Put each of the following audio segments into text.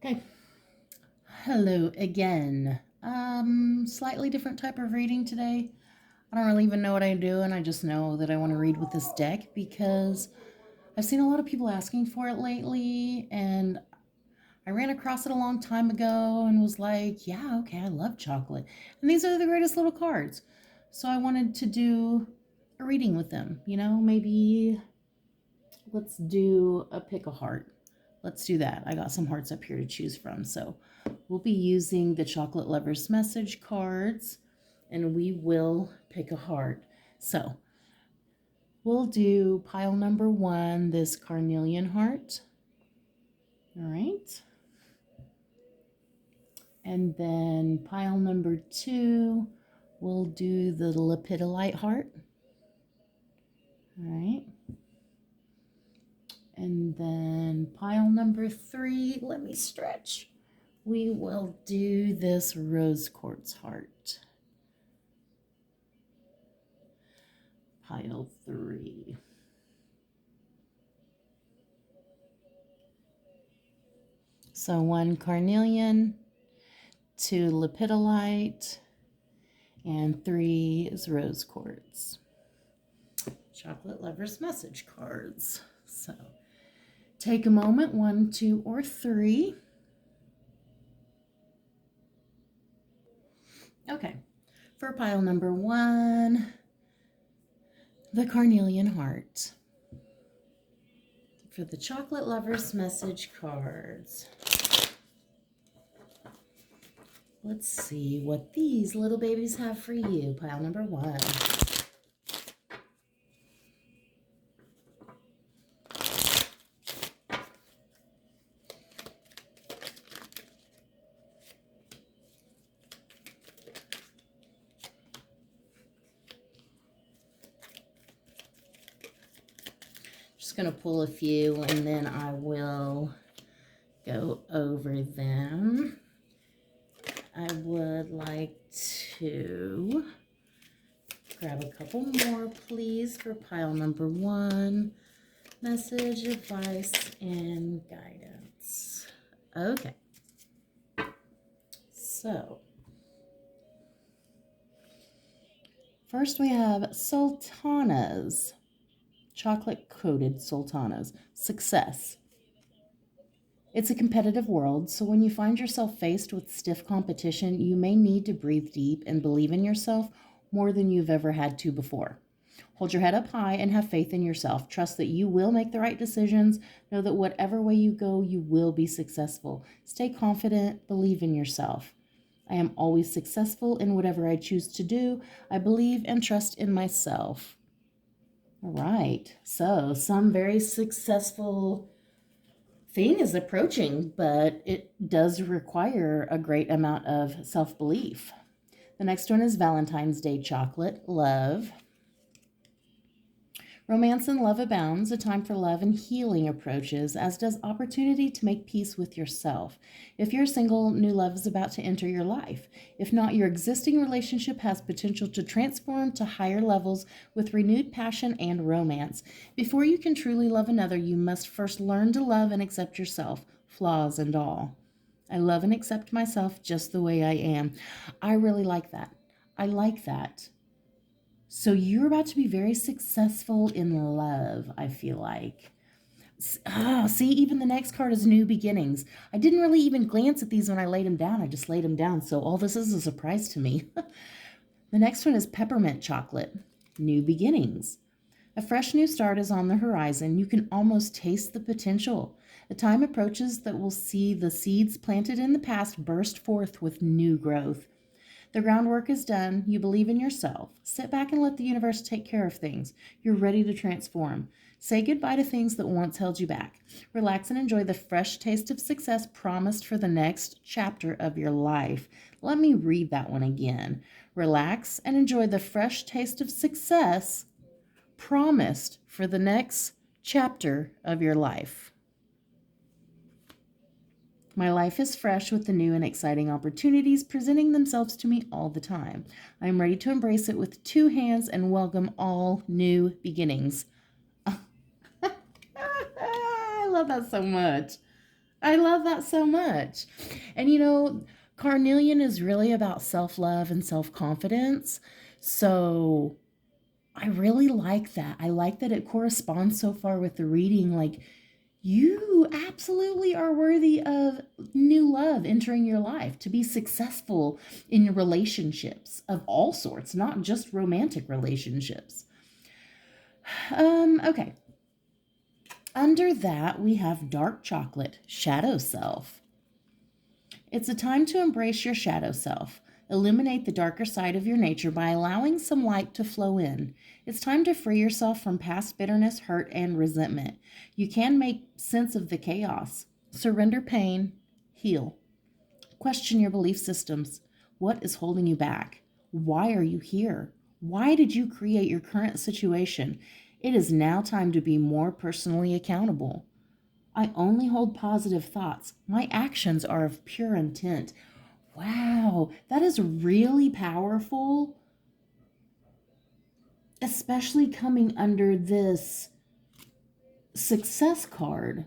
Okay, hello again. Slightly different type of reading today. I don't really even know what I'm doing. I just know that I want to read with this deck because I've seen a lot of people asking for it lately, and I ran across it a long time ago and was like, yeah, okay, I love chocolate. And these are the greatest little cards. So I wanted to do a reading with them. Maybe let's do a pick a heart. Let's do that. I got some hearts up here to choose from. So we'll be using the Chocolate Lover's Message cards and we will pick a heart. So we'll do pile number 1, this Carnelian heart. All right. And then pile number 2, we'll do the Lepidolite heart. All right. And then pile number 3, let me stretch. We will do this rose quartz heart. Pile 3. So 1 carnelian, 2 lepidolite, and 3 is rose quartz. Chocolate Lover's Message cards. So take a moment, 1, 2, or 3. Okay, for pile number 1, the Carnelian heart. For the Chocolate Lover's Message cards, let's see what these little babies have for you. Pile number 1. Just going to pull a few and then I will go over them. I would like to grab a couple more, please, for pile number 1. Message, advice, and guidance. Okay. So, first we have sultanas. Chocolate-coated sultanas. Success. It's a competitive world, so when you find yourself faced with stiff competition, you may need to breathe deep and believe in yourself more than you've ever had to before. Hold your head up high and have faith in yourself. Trust that you will make the right decisions. Know that whatever way you go, you will be successful. Stay confident. Believe in yourself. I am always successful in whatever I choose to do. I believe and trust in myself. All right, so some very successful thing is approaching, but it does require a great amount of self-belief. The next one is Valentine's Day chocolate, love. Romance and love abounds. A time for love and healing approaches, as does opportunity to make peace with yourself. If you're single, new love is about to enter your life. If not, your existing relationship has potential to transform to higher levels with renewed passion and romance. Before you can truly love another, you must first learn to love and accept yourself, flaws and all. I love and accept myself just the way I am. I really like that. I like that. So you're about to be very successful in love, I feel like. See, even the next card is new beginnings. I didn't really even glance at these when I laid them down. I just laid them down. So all this is a surprise to me. The next one is peppermint chocolate, new beginnings. A fresh new start is on the horizon. You can almost taste the potential. A time approaches that will see the seeds planted in the past burst forth with new growth. The groundwork is done. You believe in yourself. Sit back and let the universe take care of things. You're ready to transform. Say goodbye to things that once held you back. Relax and enjoy the fresh taste of success promised for the next chapter of your life. Let me read that one again. Relax and enjoy the fresh taste of success promised for the next chapter of your life. My life is fresh with the new and exciting opportunities presenting themselves to me all the time. I am ready to embrace it with 2 hands and welcome all new beginnings. I love that so much. I love that so much. And Carnelian is really about self love and self confidence. So I really like that. I like that it corresponds so far with the reading. Like, you absolutely are worthy of new love entering your life to be successful in your relationships of all sorts, not just romantic relationships. Okay. Under that, we have dark chocolate, shadow self. It's a time to embrace your shadow self. Illuminate the darker side of your nature by allowing some light to flow in. It's time to free yourself from past bitterness, hurt, and resentment. You can make sense of the chaos. Surrender pain, heal. Question your belief systems. What is holding you back? Why are you here? Why did you create your current situation? It is now time to be more personally accountable. I only hold positive thoughts. My actions are of pure intent. Wow, that is really powerful, especially coming under this success card.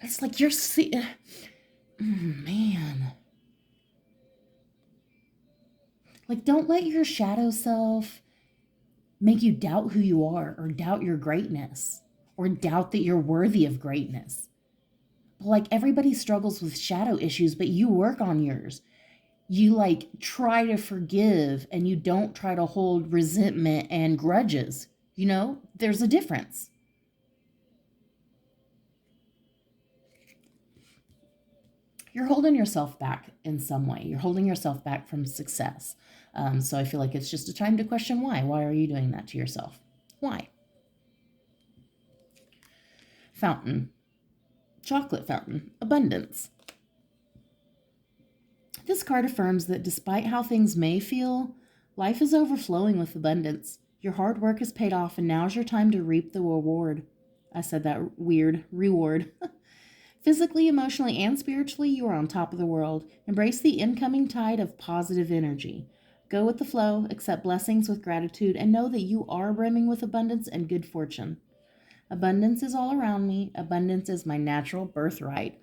It's like man. Like, don't let your shadow self make you doubt who you are or doubt your greatness or doubt that you're worthy of greatness. But like, everybody struggles with shadow issues, but you work on yours. You like try to forgive and you don't try to hold resentment and grudges. There's a difference. You're holding yourself back in some way. You're holding yourself back from success. So I feel like it's just a time to question why. Why are you doing that to yourself? Why? Fountain. Chocolate fountain. Abundance. This card affirms that despite how things may feel, life is overflowing with abundance. Your hard work has paid off, and now's your time to reap the reward. I said that weird. Reward. Physically, emotionally, and spiritually, you are on top of the world. Embrace the incoming tide of positive energy. Go with the flow, accept blessings with gratitude, and know that you are brimming with abundance and good fortune. Abundance is all around me. Abundance is my natural birthright.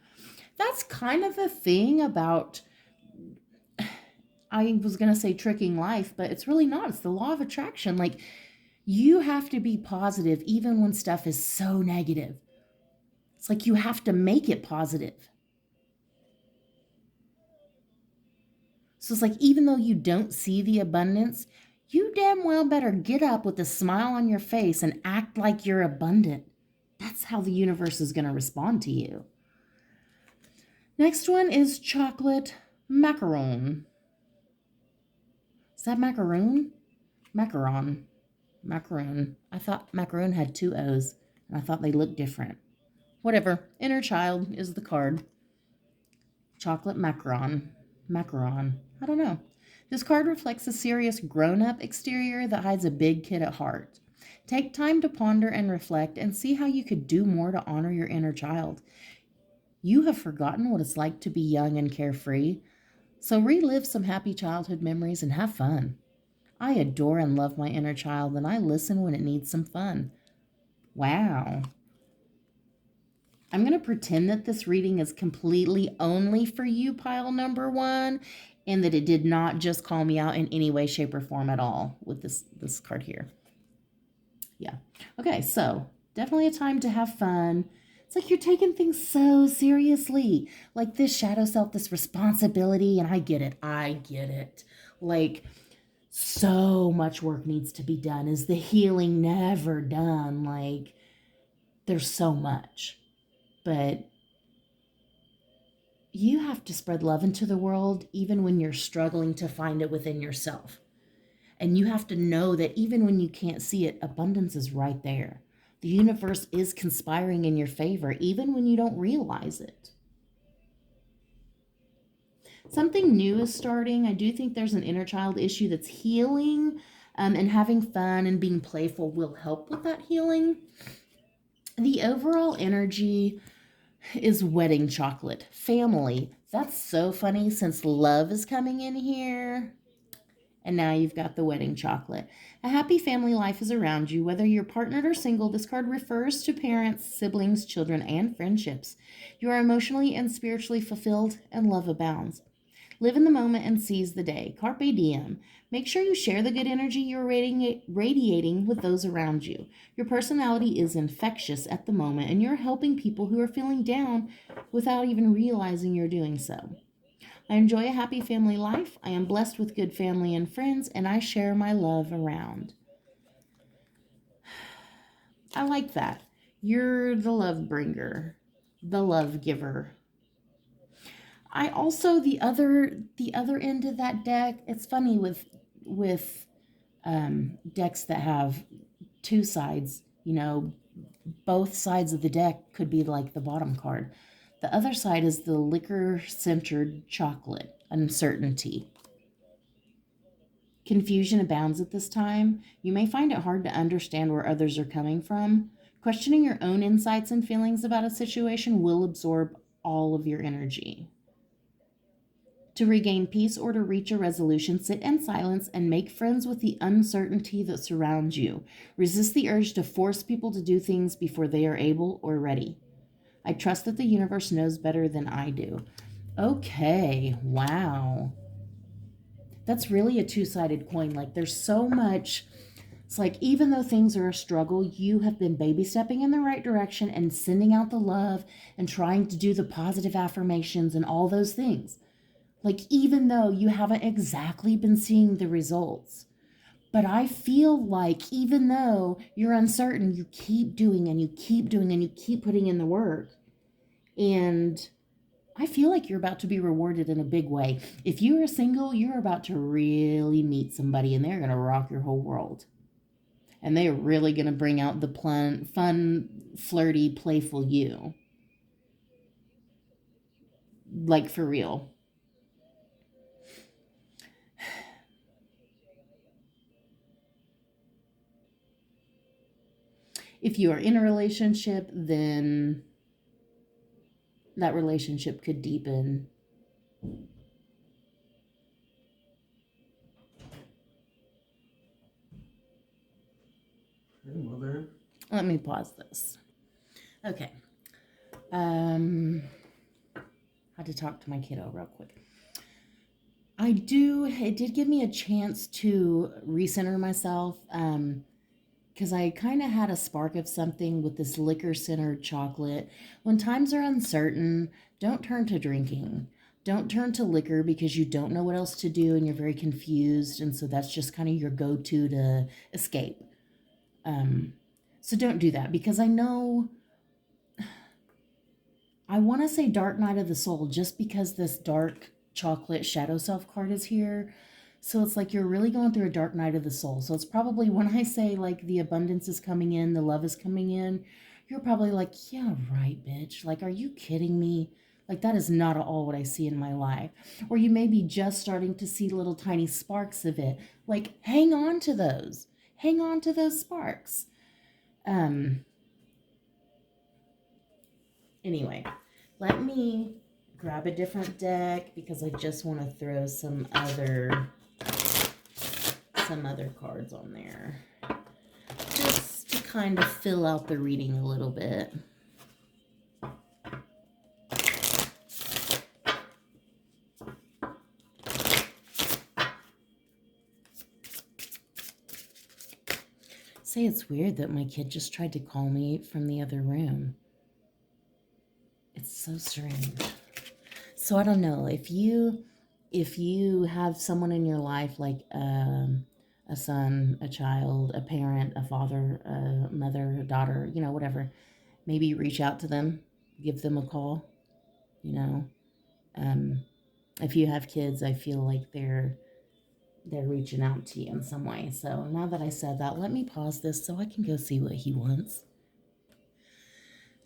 That's kind of the thing about, I was going to say tricking life, but it's really not. It's the law of attraction. Like, you have to be positive even when stuff is so negative. It's like you have to make it positive. So it's like, even though you don't see the abundance, you damn well better get up with a smile on your face and act like you're abundant. That's how the universe is going to respond to you. Next one is chocolate macaron. Is that macaroon? Macaron. Macaroon. I thought macaroon had two O's, and I thought they looked different. Whatever. Inner child is the card. Chocolate macaron. Macaron. I don't know. This card reflects a serious grown-up exterior that hides a big kid at heart. Take time to ponder and reflect and see how you could do more to honor your inner child. You have forgotten what it's like to be young and carefree, so relive some happy childhood memories and have fun. I adore and love my inner child, and I listen when it needs some fun. Wow. I'm going to pretend that this reading is completely only for you, pile number one, and that it did not just call me out in any way, shape, or form at all with this card here. Yeah. Okay, so definitely a time to have fun. It's like you're taking things so seriously. Like this shadow self, this responsibility, and I get it. Like, so much work needs to be done. Is the healing never done? Like, there's so much. But you have to spread love into the world even when you're struggling to find it within yourself. And you have to know that even when you can't see it, abundance is right there. The universe is conspiring in your favor, even when you don't realize it. Something new is starting. I do think there's an inner child issue that's healing, and having fun and being playful will help with that healing. The overall energy is wedding chocolate, family. That's so funny since love is coming in here. And now you've got the wedding chocolate. A happy family life is around you. Whether you're partnered or single, this card refers to parents, siblings, children, and friendships. You are emotionally and spiritually fulfilled, and love abounds. Live in the moment and seize the day. Carpe diem. Make sure you share the good energy you're radiating with those around you. Your personality is infectious at the moment, and you're helping people who are feeling down without even realizing you're doing so. I enjoy a happy family life. I am blessed with good family and friends, and I share my love around. I like that. You're the love bringer, the love giver. I also the other end of that deck. It's funny with decks that have two sides. Both sides of the deck could be like the bottom card. The other side is the liquor-centered chocolate, uncertainty. Confusion abounds at this time. You may find it hard to understand where others are coming from. Questioning your own insights and feelings about a situation will absorb all of your energy. To regain peace or to reach a resolution, sit in silence and make friends with the uncertainty that surrounds you. Resist the urge to force people to do things before they are able or ready. I trust that the universe knows better than I do. Okay, wow. That's really a two-sided coin. Like, there's so much. It's like, even though things are a struggle, you have been baby stepping in the right direction and sending out the love and trying to do the positive affirmations and all those things. Like, even though you haven't exactly been seeing the results. But I feel like even though you're uncertain, you keep doing and you keep doing and you keep putting in the work. And I feel like you're about to be rewarded in a big way. If you are single, you're about to really meet somebody and they're going to rock your whole world. And they're really going to bring out the fun, flirty, playful you. Like, for real. If you are in a relationship, then that relationship could deepen. Hey, mother. Let me pause this. Okay. Had to talk to my kiddo real quick. It did give me a chance to recenter myself, because I kind of had a spark of something with this liquor-centered chocolate. When times are uncertain, don't turn to drinking. Don't turn to liquor because you don't know what else to do and you're very confused, and so that's just kind of your go-to to escape. So don't do that, because I know, I want to say Dark Night of the Soul just because this dark chocolate shadow self card is here. So it's like you're really going through a dark night of the soul. So it's probably when I say like the abundance is coming in, the love is coming in, you're probably like, yeah, right, bitch. Like, are you kidding me? Like, that is not at all what I see in my life. Or you may be just starting to see little tiny sparks of it. Like, hang on to those. Hang on to those sparks. Anyway, let me grab a different deck because I just want to throw some other cards on there just to kind of fill out the reading a little bit. Say, it's weird that my kid just tried to call me from the other room. It's so strange. So I don't know if you have someone in your life, like a son, a child, a parent, a father, a mother, a daughter, whatever. Maybe reach out to them, give them a call. You know, um, if you have kids, I feel like they're reaching out to you in some way. So now that I said that, let me pause this so I can go see what he wants.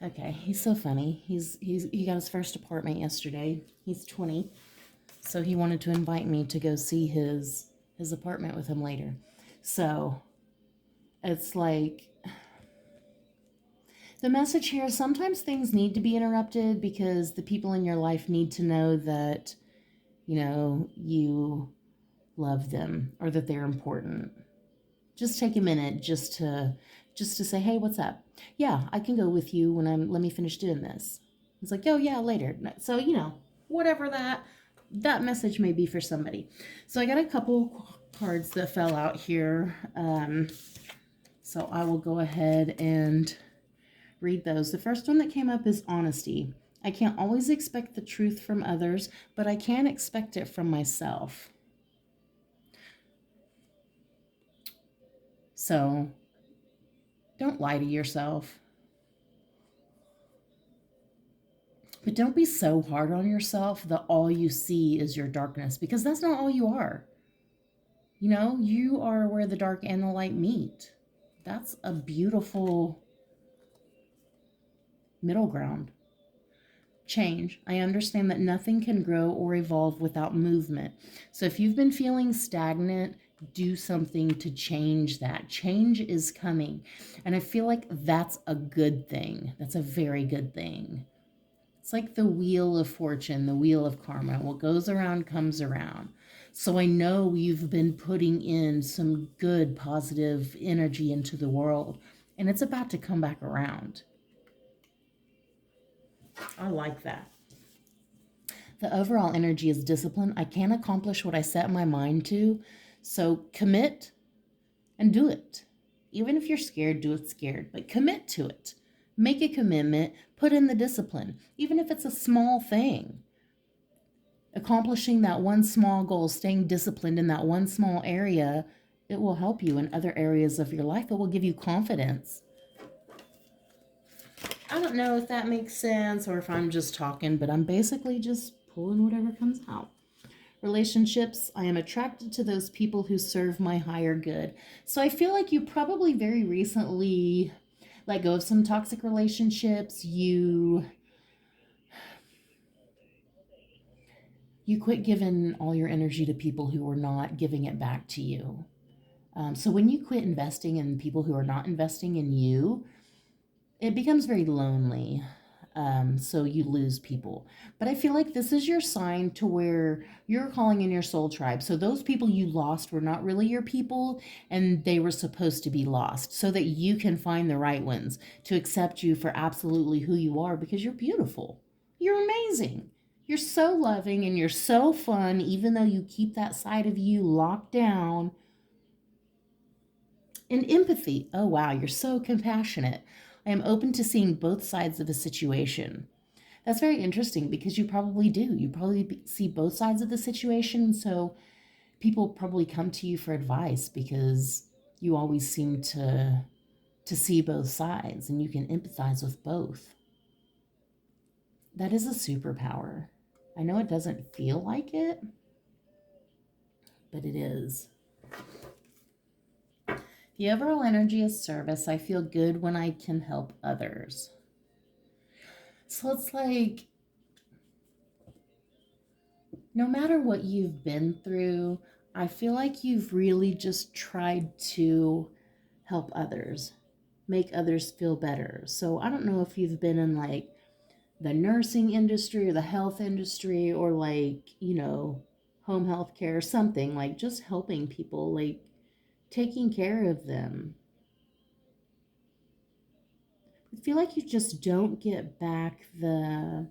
Okay, he's so funny. He got his first apartment yesterday. He's 20, so he wanted to invite me to go see his apartment with him later. So it's like, the message here is sometimes things need to be interrupted because the people in your life need to know that, you love them or that they're important. Just take a minute just to say, hey, what's up? Yeah, I can go with you let me finish doing this. It's like, oh yeah, later. So, whatever that message may be for somebody. So I got a couple cards that fell out here. So I will go ahead and read those. The first one that came up is honesty. I can't always expect the truth from others, but I can expect it from myself. So don't lie to yourself. But don't be so hard on yourself that all you see is your darkness, because that's not all you are. You are where the dark and the light meet. That's a beautiful middle ground. Change. I understand that nothing can grow or evolve without movement. So if you've been feeling stagnant, do something to change that. Change is coming. And I feel like that's a good thing. That's a very good thing. It's like the wheel of fortune, the wheel of karma. What goes around comes around. So I know you've been putting in some good, positive energy into the world, and it's about to come back around. I like that. The overall energy is discipline. I can't accomplish what I set my mind to, so commit and do it. Even if you're scared, do it scared, but commit to it. Make a commitment, put in the discipline, even if it's a small thing. Accomplishing that one small goal, staying disciplined in that one small area, it will help you in other areas of your life. It will give you confidence. I don't know if that makes sense or if I'm just talking, but I'm basically just pulling whatever comes out. Relationships, I am attracted to those people who serve my higher good. So I feel like you probably very recently let go of some toxic relationships. You quit giving all your energy to people who are not giving it back to you. So when you quit investing in people who are not investing in you, it becomes very lonely. So you lose people. But I feel like this is your sign to where you're calling in your soul tribe. So those people you lost were not really your people, and they were supposed to be lost so that you can find the right ones to accept you for absolutely who you are, because you're beautiful. You're amazing. You're so loving and you're so fun, even though you keep that side of you locked down. And empathy. Oh, wow, you're so compassionate. I am open to seeing both sides of a situation. That's very interesting because you probably do. You probably see both sides of the situation. So people probably come to you for advice because you always seem to see both sides and you can empathize with both. That is a superpower. I know it doesn't feel like it, but it is. The overall energy is service. I feel good when I can help others. So it's like, no matter what you've been through, I feel like you've really just tried to help others, make others feel better. So I don't know if you've been in like the nursing industry or the health industry or like, home health care or something, like just helping people, like taking care of them. I feel like you just don't get back the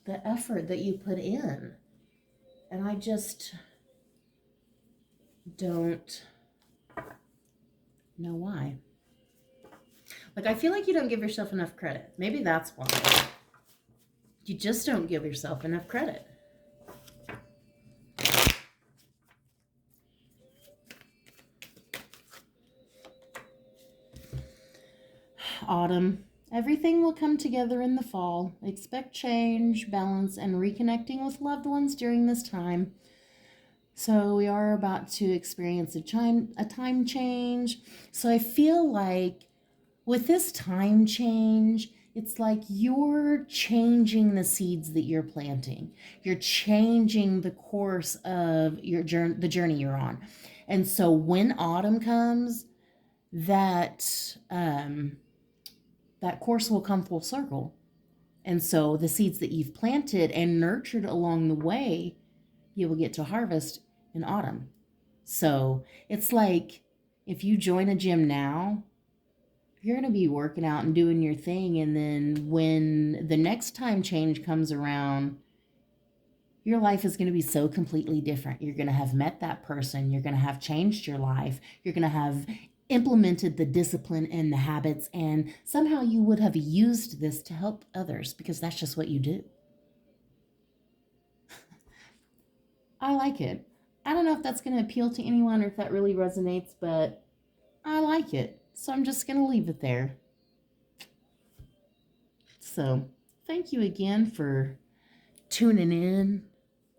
effort that you put in. And I just don't know why. Like, I feel like you don't give yourself enough credit. Maybe that's why. You just don't give yourself enough credit. Autumn. Everything will come together in the fall. Expect change, balance, and reconnecting with loved ones during this time. So we are about to experience a time change. So I feel like with this time change, it's like you're changing the seeds that you're planting. You're changing the course of the journey you're on. And so when autumn comes, that course will come full circle. And so the seeds that you've planted and nurtured along the way, you will get to harvest in autumn. So it's like if you join a gym now, you're going to be working out and doing your thing. And then when the next time change comes around, your life is going to be so completely different. You're going to have met that person. You're going to have changed your life. You're going to have implemented the discipline and the habits. And somehow you would have used this to help others because that's just what you do. I like it. I don't know if that's going to appeal to anyone or if that really resonates, but I like it. So I'm just going to leave it there. So thank you again for tuning in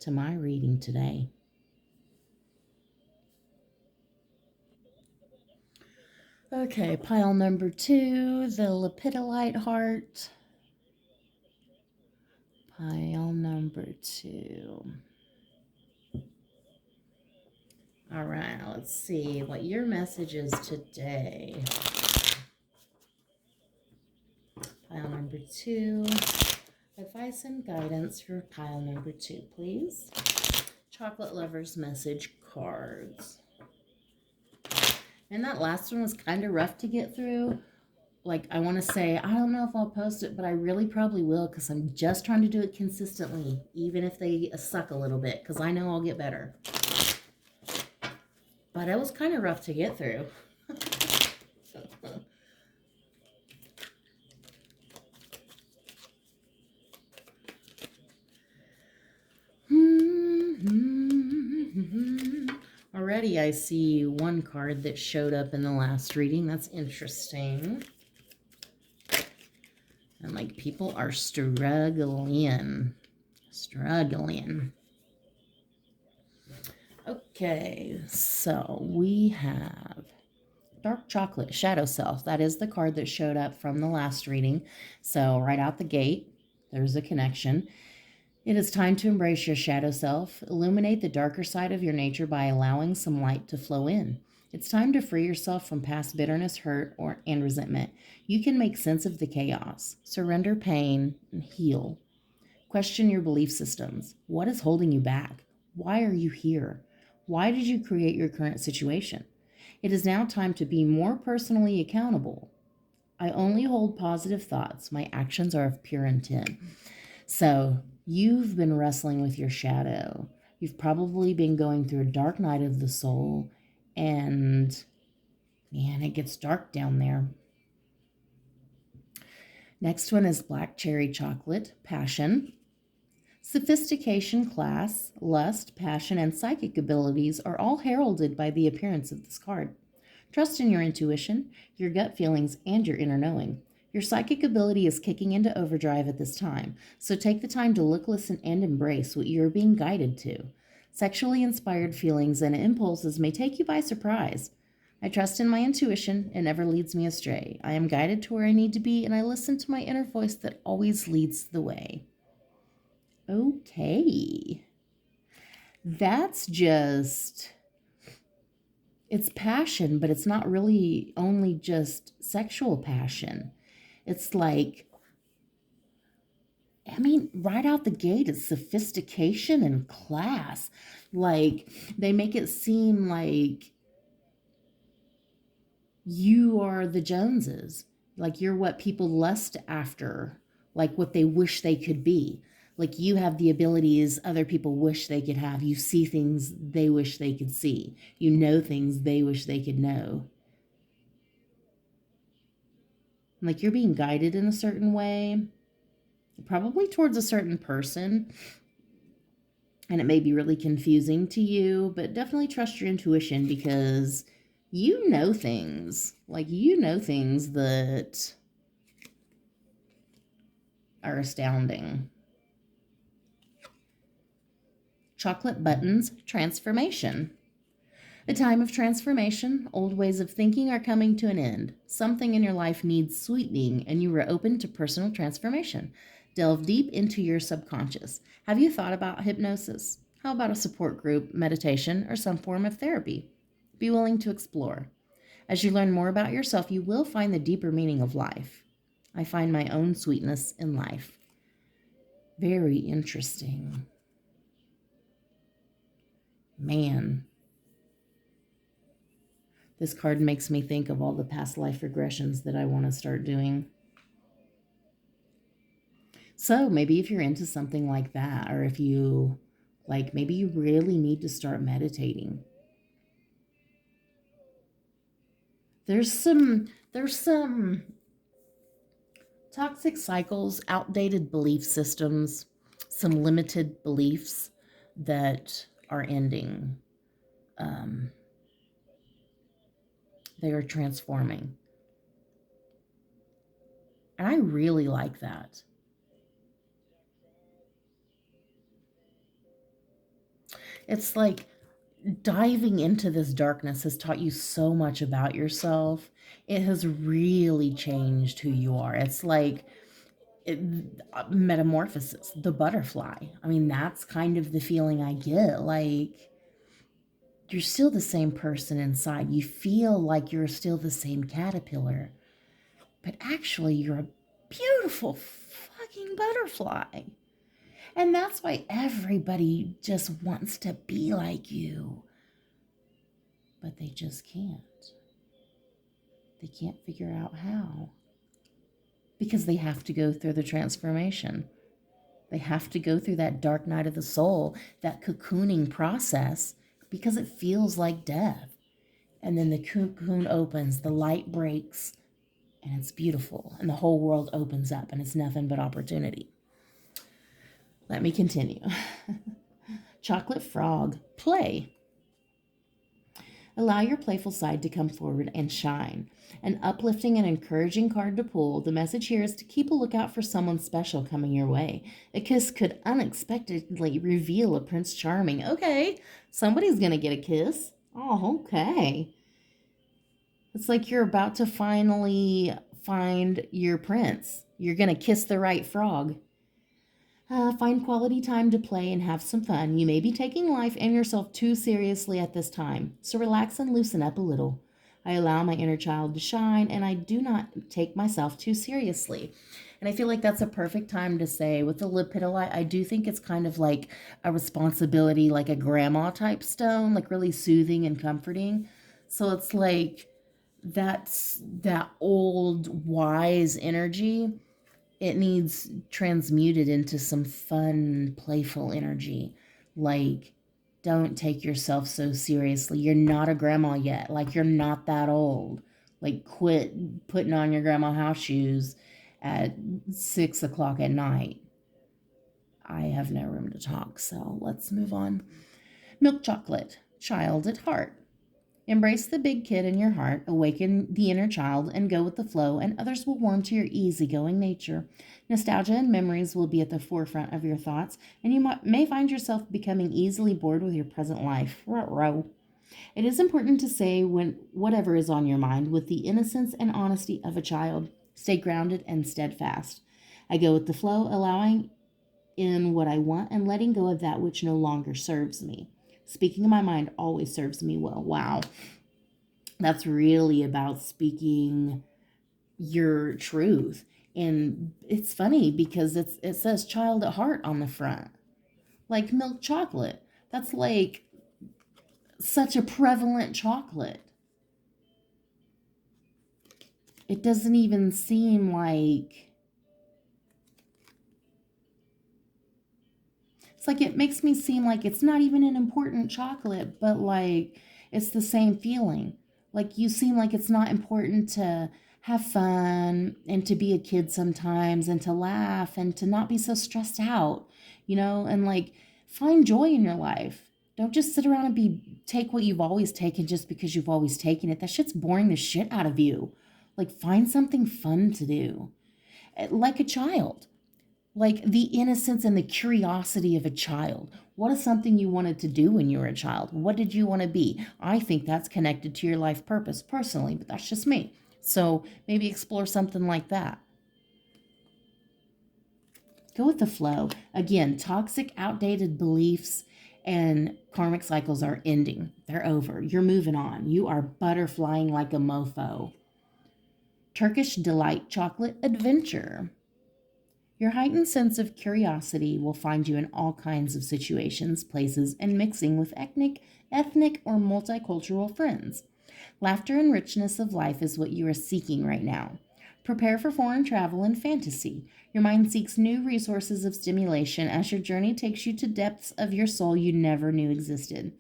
to my reading today. Okay, pile number 2, the Lepidolite heart. Pile number 2. All right, let's see what your message is today. Pile number 2. Advice and guidance for pile number 2, please. Chocolate Lover's message cards. And that last one was kind of rough to get through. Like, I want to say, I don't know if I'll post it, but I really probably will because I'm just trying to do it consistently, even if they suck a little bit, because I know I'll get better. But it was kind of rough to get through. Already I see one card that showed up in the last reading. That's interesting. And like people are struggling. Okay, so we have Dark Chocolate Shadow Self. That is the card that showed up from the last reading. So right out the gate, there's a connection. It is time to embrace your shadow self. Illuminate the darker side of your nature by allowing some light to flow in. It's time to free yourself from past bitterness, hurt, and resentment. You can make sense of the chaos. Surrender pain and heal. Question your belief systems. What is holding you back? Why are you here? Why did you create your current situation? It is now time to be more personally accountable. I only hold positive thoughts. My actions are of pure intent. So you've been wrestling with your shadow. You've probably been going through a dark night of the soul, and man, it gets dark down there. Next one is Black Cherry Chocolate, Passion. Sophistication, class, lust, passion, and psychic abilities are all heralded by the appearance of this card. Trust in your intuition, your gut feelings, and your inner knowing. Your psychic ability is kicking into overdrive at this time, so take the time to look, listen, and embrace what you are being guided to. Sexually inspired feelings and impulses may take you by surprise. I trust in my intuition, it never leads me astray. I am guided to where I need to be, and I listen to my inner voice that always leads the way. Okay. That's just... it's passion, but it's not really only just sexual passion. It's like, I mean, right out the gate, it's sophistication and class. Like, they make it seem like you are the Joneses. Like, you're what people lust after, like what they wish they could be. Like, you have the abilities other people wish they could have. You see things they wish they could see. You know things they wish they could know. Like, you're being guided in a certain way, probably towards a certain person, and it may be really confusing to you, but definitely trust your intuition because you know things. Like, you know things that are astounding. Chocolate Buttons Transformation. A time of transformation, old ways of thinking are coming to an end. Something in your life needs sweetening, and you are open to personal transformation. Delve deep into your subconscious. Have you thought about hypnosis? How about a support group, meditation, or some form of therapy? Be willing to explore. As you learn more about yourself, you will find the deeper meaning of life. I find my own sweetness in life. Very interesting. Man, this card makes me think of all the past life regressions that I want to start doing. So maybe if you're into something like that, or if you like, maybe you really need to start meditating. There's some toxic cycles, outdated belief systems, some limited beliefs that are ending. Um, they are transforming. And I really like that. It's like diving into this darkness has taught you so much about yourself. It has really changed who you are. It's like it, metamorphosis, the butterfly. I mean, that's kind of the feeling I get. Like, you're still the same person inside. You feel like you're still the same caterpillar, but actually, you're a beautiful fucking butterfly. And that's why everybody just wants to be like you, but they just can't. They can't figure out how. Because they have to go through the transformation. They have to go through that dark night of the soul, that cocooning process, because it feels like death. And then the cocoon opens, the light breaks, and it's beautiful. And the whole world opens up, and it's nothing but opportunity. Let me continue. Chocolate frog, play. Allow your playful side to come forward and shine. An uplifting and encouraging card to pull. The message here is to keep a lookout for someone special coming your way. A kiss could unexpectedly reveal a Prince Charming. Okay, somebody's going to get a kiss. Oh, okay. It's like you're about to finally find your prince. You're going to kiss the right frog. Find quality time to play and have some fun. You may be taking life and yourself too seriously at this time, so relax and loosen up a little. I allow my inner child to shine, and I do not take myself too seriously. And I feel like that's a perfect time to say, with the Lepidolite, I do think it's kind of like a responsibility, like a grandma type stone, like really soothing and comforting. So it's like that's that old wise energy. It needs transmuted into some fun, playful energy. Like, don't take yourself so seriously. You're not a grandma yet. Like, you're not that old. Like, quit putting on your grandma house shoes at 6 o'clock at night. I have no room to talk, so let's move on. Milk chocolate, child at heart. Embrace the big kid in your heart, awaken the inner child, and go with the flow, and others will warm to your easygoing nature. Nostalgia and memories will be at the forefront of your thoughts, and you may find yourself becoming easily bored with your present life. Ruh-roh. It is important to say whatever is on your mind with the innocence and honesty of a child. Stay grounded and steadfast. I go with the flow, allowing in what I want and letting go of that which no longer serves me. Speaking of my mind always serves me well. Wow. That's really about speaking your truth. And it's funny because it says child at heart on the front. Like milk chocolate. That's like such a prevalent chocolate. It doesn't even seem like it's like it makes me seem like it's not even an important chocolate, but like it's the same feeling. Like you seem like it's not important to have fun and to be a kid sometimes and to laugh and to not be so stressed out, and like find joy in your life. Don't just sit around and take what you've always taken just because you've always taken it. That shit's boring the shit out of you. Like find something fun to do. Like a child, like the innocence and the curiosity of a child. What is something you wanted to do when you were a child? What did you want to be? I think that's connected to your life purpose personally, but that's just me. So maybe explore something like that. Go with the flow. Again, toxic, outdated beliefs and karmic cycles are ending. They're over. You're moving on. You are butterflying like a mofo. Turkish Delight Chocolate Adventure. Your heightened sense of curiosity will find you in all kinds of situations, places, and mixing with ethnic or multicultural friends. Laughter and richness of life is what you are seeking right now. Prepare for foreign travel and fantasy. Your mind seeks new resources of stimulation as your journey takes you to depths of your soul you never knew existed.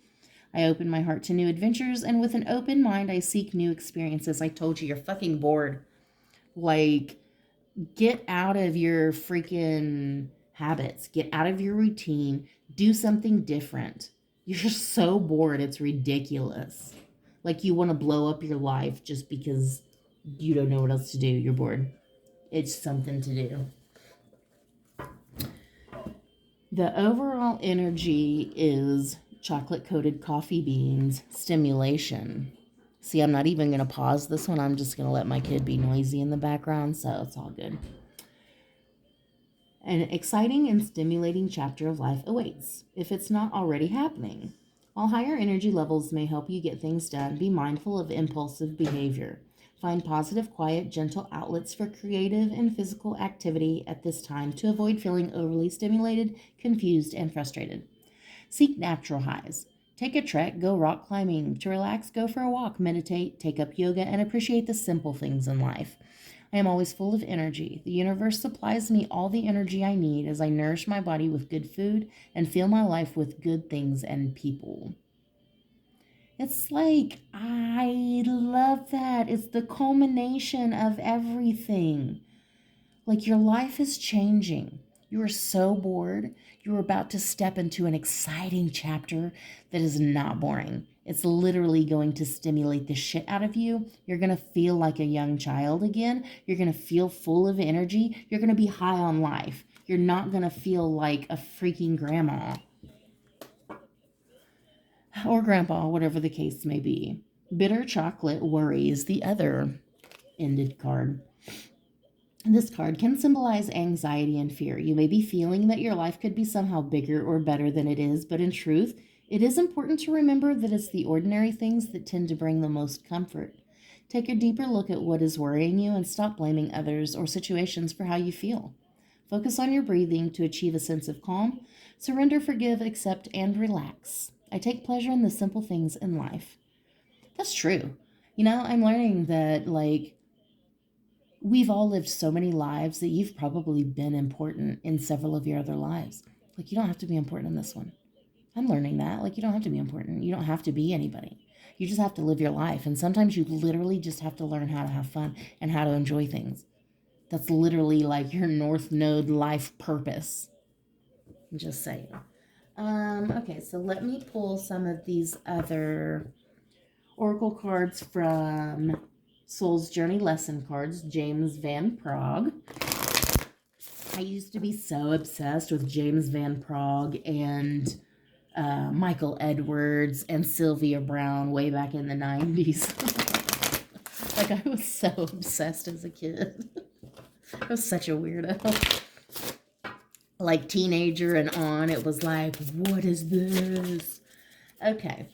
I open my heart to new adventures, and with an open mind, I seek new experiences. I told you, you're fucking bored. Like, get out of your freaking habits, get out of your routine, do something different. You're so bored, it's ridiculous. Like, you want to blow up your life just because you don't know what else to do. You're bored. It's something to do. The overall energy is chocolate coated coffee beans stimulation. See, I'm not even going to pause this one. I'm just going to let my kid be noisy in the background, so it's all good. An exciting and stimulating chapter of life awaits, if it's not already happening. While higher energy levels may help you get things done, be mindful of impulsive behavior. Find positive, quiet, gentle outlets for creative and physical activity at this time to avoid feeling overly stimulated, confused, and frustrated. Seek natural highs. Take a trek, go rock climbing. To relax, go for a walk, meditate, take up yoga, and appreciate the simple things in life. I am always full of energy. The universe supplies me all the energy I need as I nourish my body with good food and fill my life with good things and people. It's like, I love that. It's the culmination of everything. Like, your life is changing. You are so bored. You're about to step into an exciting chapter that is not boring. It's literally going to stimulate the shit out of you. You're going to feel like a young child again. You're going to feel full of energy. You're going to be high on life. You're not going to feel like a freaking grandma or grandpa, whatever the case may be. Bitter chocolate worry is the other ended card. This card can symbolize anxiety and fear. You may be feeling that your life could be somehow bigger or better than it is, but in truth, it is important to remember that it's the ordinary things that tend to bring the most comfort. Take a deeper look at what is worrying you and stop blaming others or situations for how you feel. Focus on your breathing to achieve a sense of calm. Surrender, forgive, accept, and relax. I take pleasure in the simple things in life. That's true. I'm learning that, we've all lived so many lives that you've probably been important in several of your other lives. Like, you don't have to be important in this one. I'm learning that. Like, you don't have to be important. You don't have to be anybody. You just have to live your life. And sometimes you literally just have to learn how to have fun and how to enjoy things. That's literally like your North Node life purpose. I'm just saying. Okay, so let me pull some of these other oracle cards from Soul's Journey Lesson Cards, James Van Praagh. I used to be so obsessed with James Van Praagh and Michael Edwards and Sylvia Browne way back in the 90s. Like, I was so obsessed as a kid. I was such a weirdo. Like, teenager and on, it was like, what is this? Okay.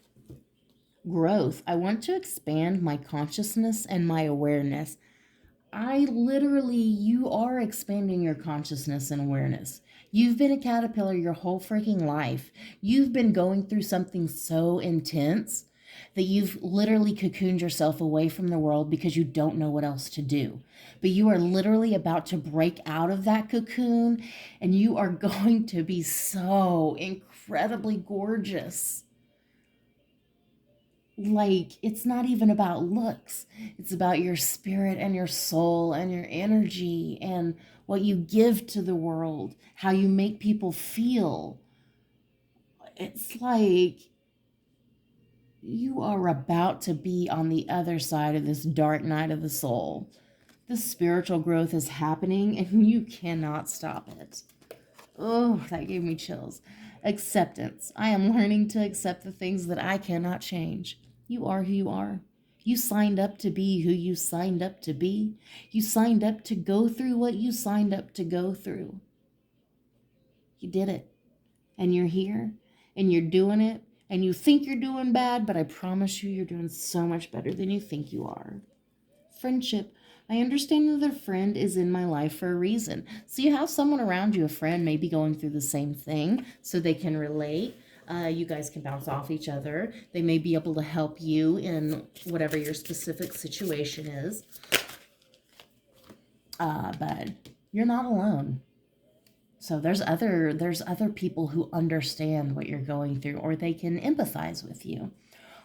Growth. I want to expand my consciousness and my awareness. You are expanding your consciousness and awareness. You've been a caterpillar your whole freaking life. You've been going through something so intense that you've literally cocooned yourself away from the world because you don't know what else to do. But you are literally about to break out of that cocoon, and you are going to be so incredibly gorgeous. Like, it's not even about looks. It's about your spirit and your soul and your energy and what you give to the world, how you make people feel. It's like you are about to be on the other side of this dark night of the soul. The spiritual growth is happening and you cannot stop it. Oh, that gave me chills. Acceptance. I am learning to accept the things that I cannot change. You are who you are. You signed up to be who you signed up to be. You signed up to go through what you signed up to go through. You did it. And you're here. And you're doing it. And you think you're doing bad, but I promise you, you're doing so much better than you think you are. Friendship. I understand that a friend is in my life for a reason. So you have someone around you, a friend, maybe going through the same thing, so they can relate. You guys can bounce off each other. They may be able to help you in whatever your specific situation is. But you're not alone. So there's other people who understand what you're going through, or they can empathize with you.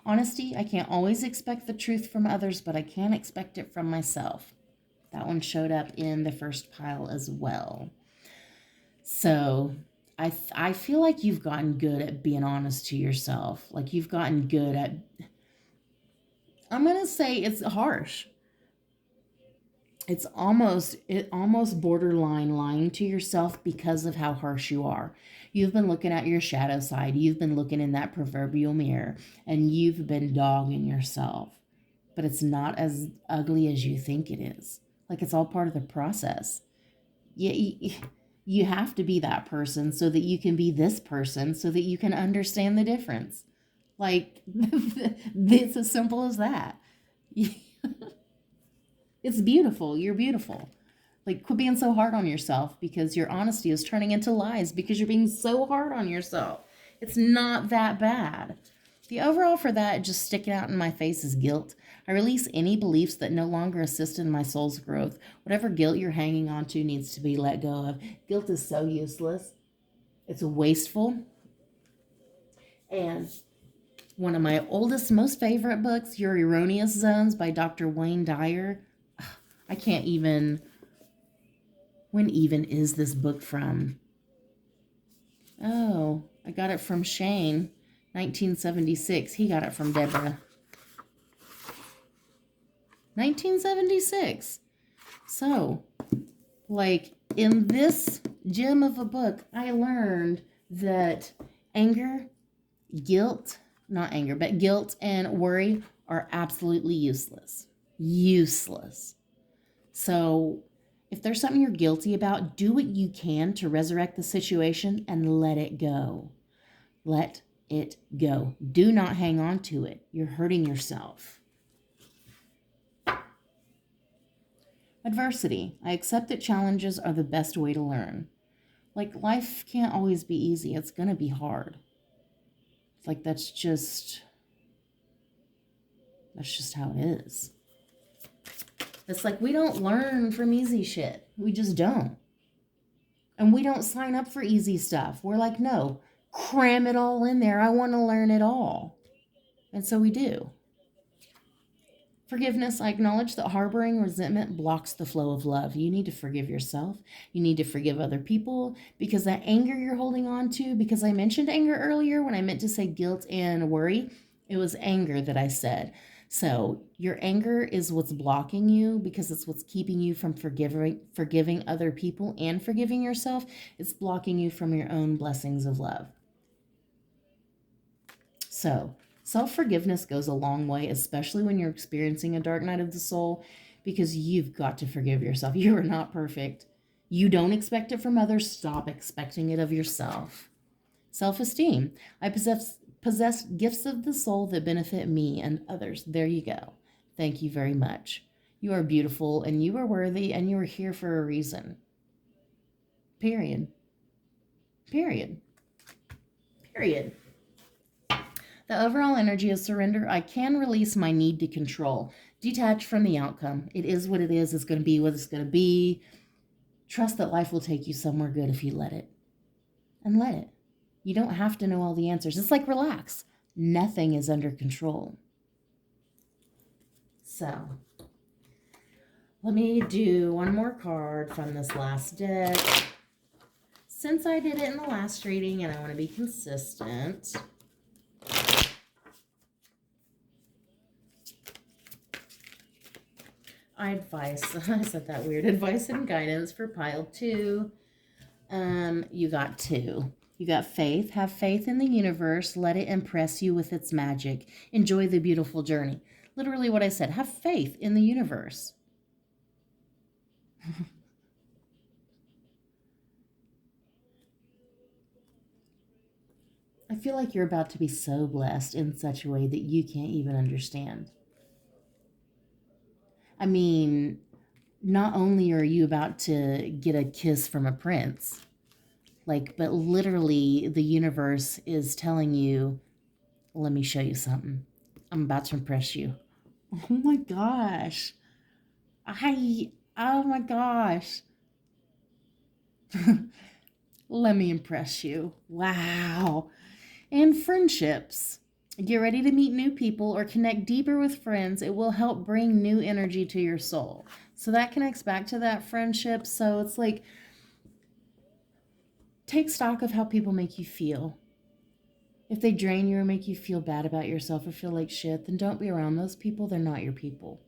Honesty, I can't always expect the truth from others, but I can expect it from myself. That one showed up in the first pile as well. So I feel like you've gotten good at being honest to yourself. Like you've gotten good at, I'm going to say it's harsh. It almost borderline lying to yourself because of how harsh you are. You've been looking at your shadow side. You've been looking in that proverbial mirror and you've been dogging yourself. But it's not as ugly as you think it is. Like it's all part of the process. You have to be that person so that you can be this person so that you can understand the difference. Like it's as simple as that. It's beautiful. You're beautiful. Like, quit being so hard on yourself because your honesty is turning into lies because you're being so hard on yourself. It's not that bad. The overall for that, just sticking out in my face, is guilt. I release any beliefs that no longer assist in my soul's growth. Whatever guilt you're hanging on to needs to be let go of. Guilt is so useless. It's wasteful. And one of my oldest, most favorite books, Your Erroneous Zones by Dr. Wayne Dyer. I can't even... When even is this book from? Oh, I got it from Shane, 1976. He got it from Deborah. 1976. So, like, in this gem of a book, I learned that guilt and worry are absolutely useless. Useless. So, if there's something you're guilty about, do what you can to resurrect the situation and let it go. Let it go. Do not hang on to it. You're hurting yourself. Adversity. I accept that challenges are the best way to learn. Like, life can't always be easy. It's going to be hard. Like, that's just how it is. It's like we don't learn from easy shit. We just don't. And we don't sign up for easy stuff. We're like, no, cram it all in there. I want to learn it all. And so we do. Forgiveness. I acknowledge that harboring resentment blocks the flow of love. You need to forgive yourself. You need to forgive other people because that anger you're holding on to, because I mentioned anger earlier when I meant to say guilt and worry, it was anger that I said. So your anger is what's blocking you because it's what's keeping you from forgiving other people and forgiving yourself. It's blocking you from your own blessings of love. So self-forgiveness goes a long way, especially when you're experiencing a dark night of the soul, because you've got to forgive yourself. You are not perfect. You don't expect it from others. Stop expecting it of yourself. Self-esteem. I possess gifts of the soul that benefit me and others. There you go. Thank you very much. You are beautiful and you are worthy and you are here for a reason. Period. Period. Period. The overall energy is surrender. I can release my need to control. Detach from the outcome. It is what it is. It's going to be what it's going to be. Trust that life will take you somewhere good if you let it. And let it. You don't have to know all the answers. It's like relax. Nothing is under control. So, let me do one more card from this last deck. Since I did it in the last reading and I want to be consistent, I said that weird, advice and guidance for pile 2. You got 2. You got faith. Have faith in the universe. Let it impress you with its magic. Enjoy the beautiful journey. Literally what I said. Have faith in the universe. I feel like you're about to be so blessed in such a way that you can't even understand. I mean, not only are you about to get a kiss from a prince, like, but literally the universe is telling you, let me show you something. I'm about to impress you. Oh my gosh. Oh my gosh. Let me impress you. Wow. And friendships. Get ready to meet new people or connect deeper with friends. It will help bring new energy to your soul. So that connects back to that friendship. So it's like, take stock of how people make you feel. If they drain you or make you feel bad about yourself or feel like shit, then don't be around those people. They're not your people.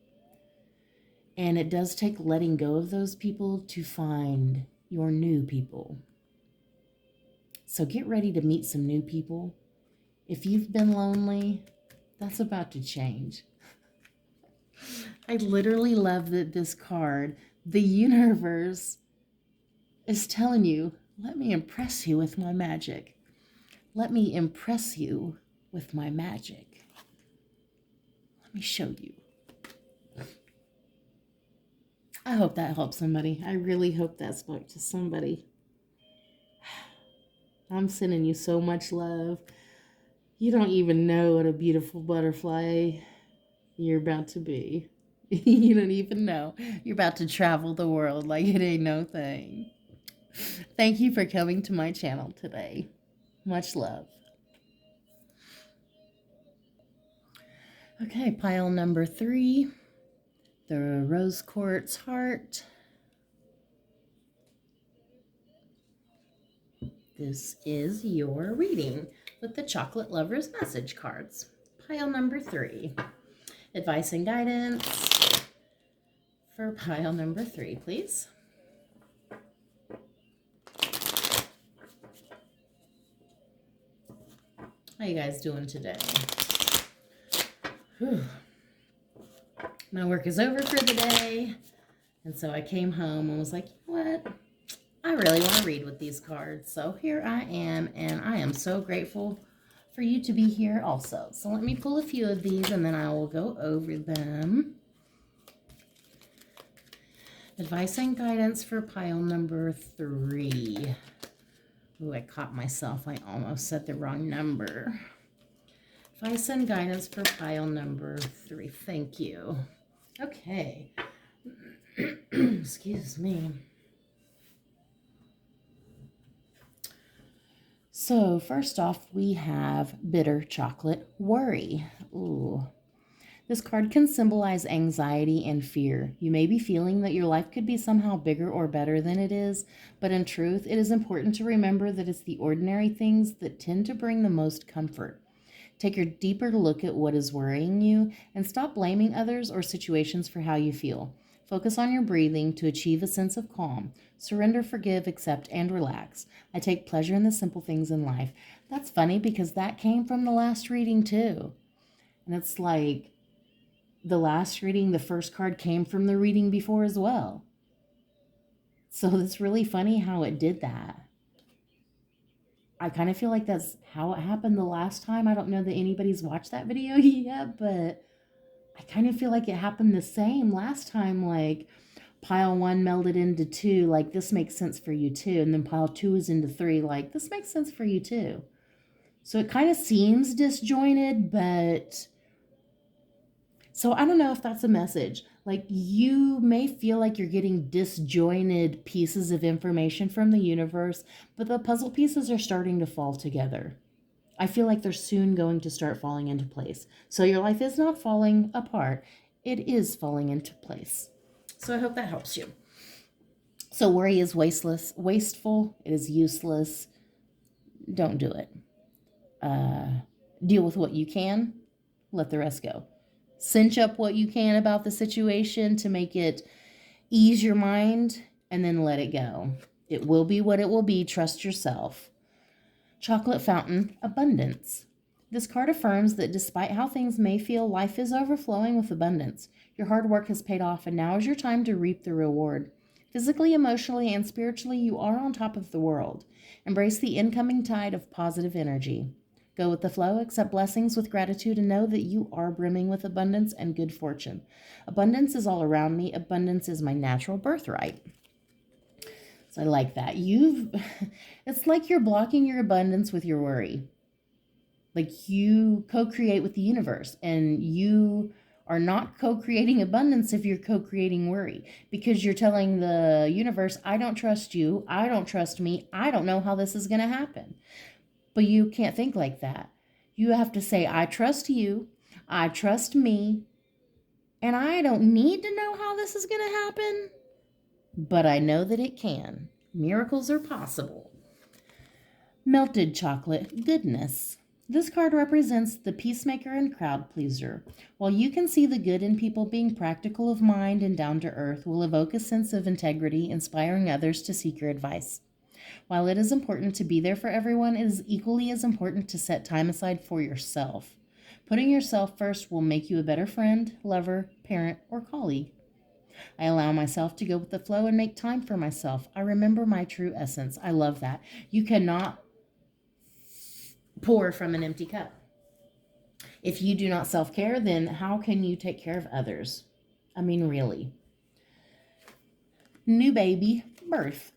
And it does take letting go of those people to find your new people. So get ready to meet some new people. If you've been lonely, that's about to change. I literally love that this card, the universe, is telling you, let me impress you with my magic. Let me impress you with my magic. Let me show you. I hope that helps somebody. I really hope that spoke to somebody. I'm sending you so much love. You don't even know what a beautiful butterfly you're about to be. You don't even know. You're about to travel the world like it ain't no thing. Thank you for coming to my channel today. Much love. Okay, pile number 3. The rose quartz heart. This is your reading with the chocolate lover's message cards. Pile number 3. Advice and guidance for pile number 3, please. How you guys doing today? Whew. My work is over for the day, and so I came home and was like, you know what? I really want to read with these cards. So here I am, and I am so grateful for you to be here also. So let me pull a few of these, and then I will go over them. Advice and guidance for pile number 3. Ooh, I caught myself. I almost said the wrong number. Advice and guidance for pile number 3. Thank you. Okay. Excuse me. So first off, we have bitter chocolate worry. Ooh. This card can symbolize anxiety and fear. You may be feeling that your life could be somehow bigger or better than it is, but in truth, it is important to remember that it's the ordinary things that tend to bring the most comfort. Take a deeper look at what is worrying you and stop blaming others or situations for how you feel. Focus on your breathing to achieve a sense of calm. Surrender, forgive, accept, and relax. I take pleasure in the simple things in life. That's funny because that came from the last reading too. And it's like the last reading, the first card came from the reading before as well. So it's really funny how it did that. I kind of feel like that's how it happened the last time. I don't know that anybody's watched that video yet, but I kind of feel like it happened the same last time. Like pile 1 melded into 2, like this makes sense for you too. And then pile 2 is into 3, like this makes sense for you too. So it kind of seems disjointed, but so I don't know if that's a message. Like you may feel like you're getting disjointed pieces of information from the universe, but the puzzle pieces are starting to fall together. I feel like they're soon going to start falling into place. So your life is not falling apart. It is falling into place. So I hope that helps you. So worry is wasteful. It is useless. Don't do it. Deal with what you can. Let the rest go. Cinch up what you can about the situation to make it ease your mind, and then let it go. It will be what it will be. Trust yourself. Chocolate fountain, abundance. This card affirms that despite how things may feel, life is overflowing with abundance. Your hard work has paid off, and now is your time to reap the reward. Physically, emotionally, and spiritually, you are on top of the world. Embrace the incoming tide of positive energy. Go with the flow, accept blessings with gratitude, and know that you are brimming with abundance and good fortune. Abundance is all around me. Abundance is my natural birthright. So I like that. It's like you're blocking your abundance with your worry. Like you co-create with the universe, and you are not co-creating abundance if you're co-creating worry, because you're telling the universe, I don't trust you, I don't trust me, I don't know how this is going to happen. But you can't think like that. You have to say, I trust you, I trust me, and I don't need to know how this is going to happen, but I know that it can. Miracles are possible. Melted chocolate goodness. This card represents the peacemaker and crowd pleaser. While you can see the good in people, being practical of mind and down to earth will evoke a sense of integrity, inspiring others to seek your advice. While it is important to be there for everyone, it is equally as important to set time aside for yourself. Putting yourself first will make you a better friend, lover, parent, or colleague. I allow myself to go with the flow and make time for myself. I remember my true essence. I love that. You cannot pour from an empty cup. If you do not self-care, then how can you take care of others? I mean, really. New baby birth.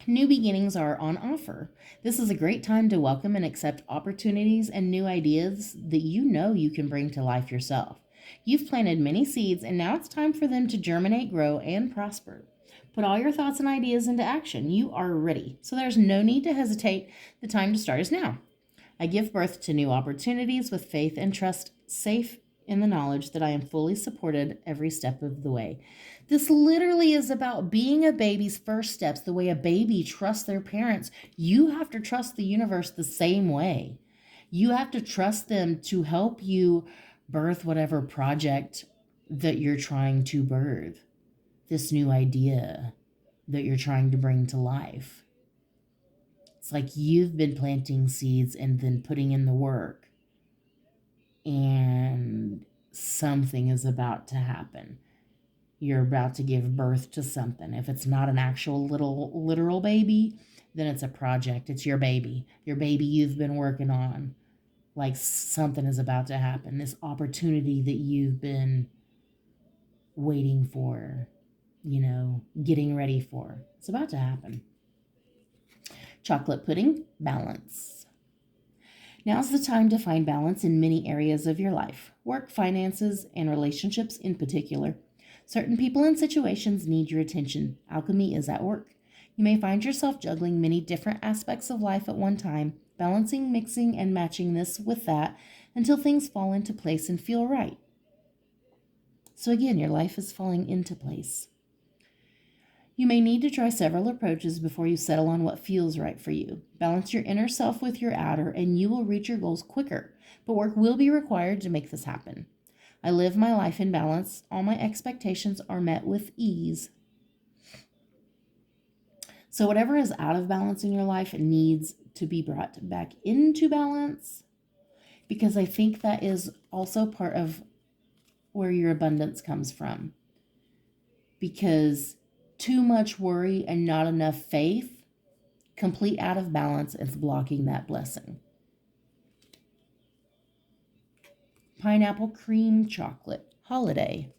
New beginnings are on offer. This is a great time to welcome and accept opportunities and new ideas that you know you can bring to life yourself. You've planted many seeds, and now it's time for them to germinate, grow, and prosper. Put all your thoughts and ideas into action. You are ready, so there's no need to hesitate. The time to start is now. I give birth to new opportunities with faith and trust, safe in the knowledge that I am fully supported every step of the way. This literally is about being a baby's first steps, the way a baby trusts their parents. You have to trust the universe the same way. You have to trust them to help you birth whatever project that you're trying to birth, this new idea that you're trying to bring to life. It's like you've been planting seeds and then putting in the work, and something is about to happen. You're about to give birth to something. If it's not an actual little literal baby, then it's a project. It's your baby you've been working on. Like something is about to happen. This opportunity that you've been waiting for, getting ready for. It's about to happen. Chocolate pudding, balance. Now's the time to find balance in many areas of your life. Work, finances, and relationships in particular. Certain people and situations need your attention. Alchemy is at work. You may find yourself juggling many different aspects of life at one time, balancing, mixing, and matching this with that until things fall into place and feel right. So again, your life is falling into place. You may need to try several approaches before you settle on what feels right for you. Balance your inner self with your outer, and you will reach your goals quicker, but work will be required to make this happen. I live my life in balance. All my expectations are met with ease. So whatever is out of balance in your life needs to be brought back into balance, because I think that is also part of where your abundance comes from. Because too much worry and not enough faith, complete out of balance, is blocking that blessing. Pineapple cream chocolate holiday.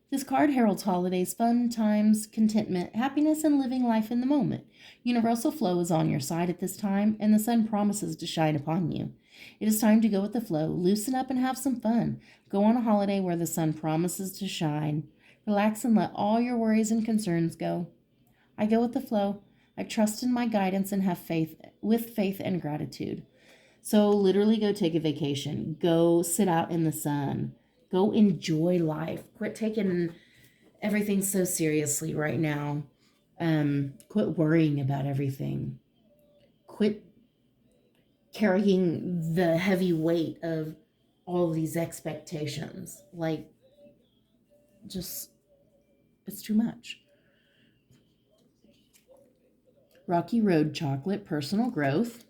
This card heralds holidays, fun times, contentment, happiness, and living life in the moment. Universal flow is on your side at this time, and the sun promises to shine upon you. It is time to go with the flow, loosen up, and have some fun. Go on a holiday where the sun promises to shine. Relax and let all your worries and concerns go. I go with the flow. I trust in my guidance and have faith and gratitude. So literally go take a vacation. Go sit out in the sun. Go enjoy life. Quit taking everything so seriously right now. Quit worrying about everything. Quit carrying the heavy weight of all these expectations. It's too much. Rocky Road chocolate, personal growth.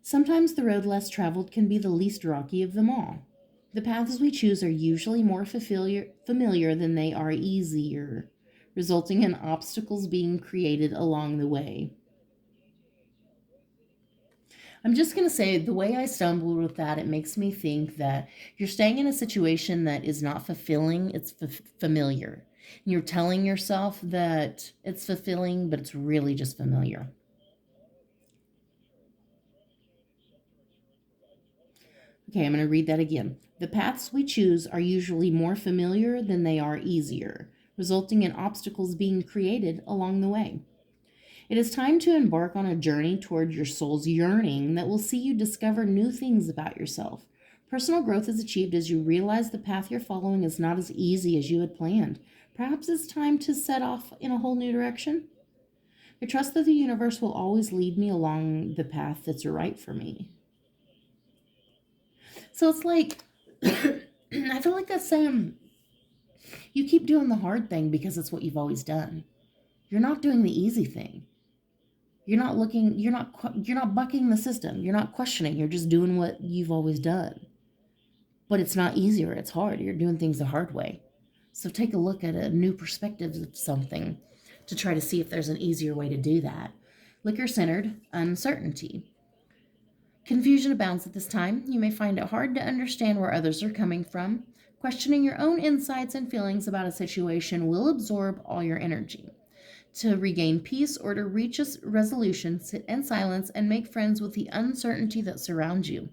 Sometimes the road less traveled can be the least rocky of them all. The paths we choose are usually more familiar than they are easier, resulting in obstacles being created along the way. I'm just going to say the way I stumbled with that, it makes me think that you're staying in a situation that is not fulfilling, it's familiar. And you're telling yourself that it's fulfilling, but it's really just familiar. Okay, I'm going to read that again. The paths we choose are usually more familiar than they are easier, resulting in obstacles being created along the way. It is time to embark on a journey toward your soul's yearning that will see you discover new things about yourself. Personal growth is achieved as you realize the path you're following is not as easy as you had planned. Perhaps it's time to set off in a whole new direction. I trust that the universe will always lead me along the path that's right for me. So it's like, I feel like that's saying you keep doing the hard thing because it's what you've always done. You're not doing the easy thing. You're not bucking the system. You're not questioning. You're just doing what you've always done. But it's not easier, it's hard. You're doing things the hard way. So take a look at a new perspective of something to try to see if there's an easier way to do that. Liquor-centered uncertainty. Confusion abounds at this time. You may find it hard to understand where others are coming from. Questioning your own insights and feelings about a situation will absorb all your energy. To regain peace or to reach a resolution, sit in silence and make friends with the uncertainty that surrounds you.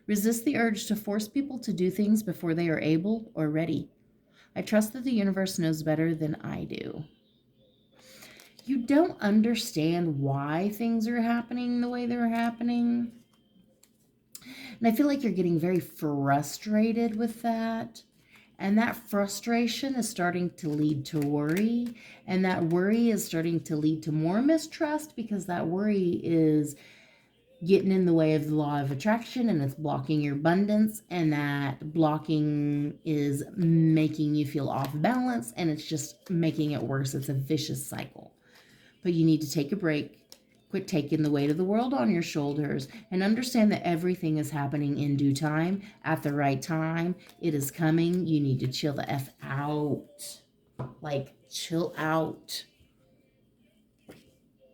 Resist the urge to force people to do things before they are able or ready. I trust that the universe knows better than I do. You don't understand why things are happening the way they're happening. And I feel like you're getting very frustrated with that. And that frustration is starting to lead to worry. And that worry is starting to lead to more mistrust because that worry is getting in the way of the law of attraction and it's blocking your abundance. And that blocking is making you feel off balance and it's just making it worse. It's a vicious cycle. But you need to take a break. Quit taking the weight of the world on your shoulders and understand that everything is happening in due time, at the right time. It is coming. You need to chill the F out. Like, chill out.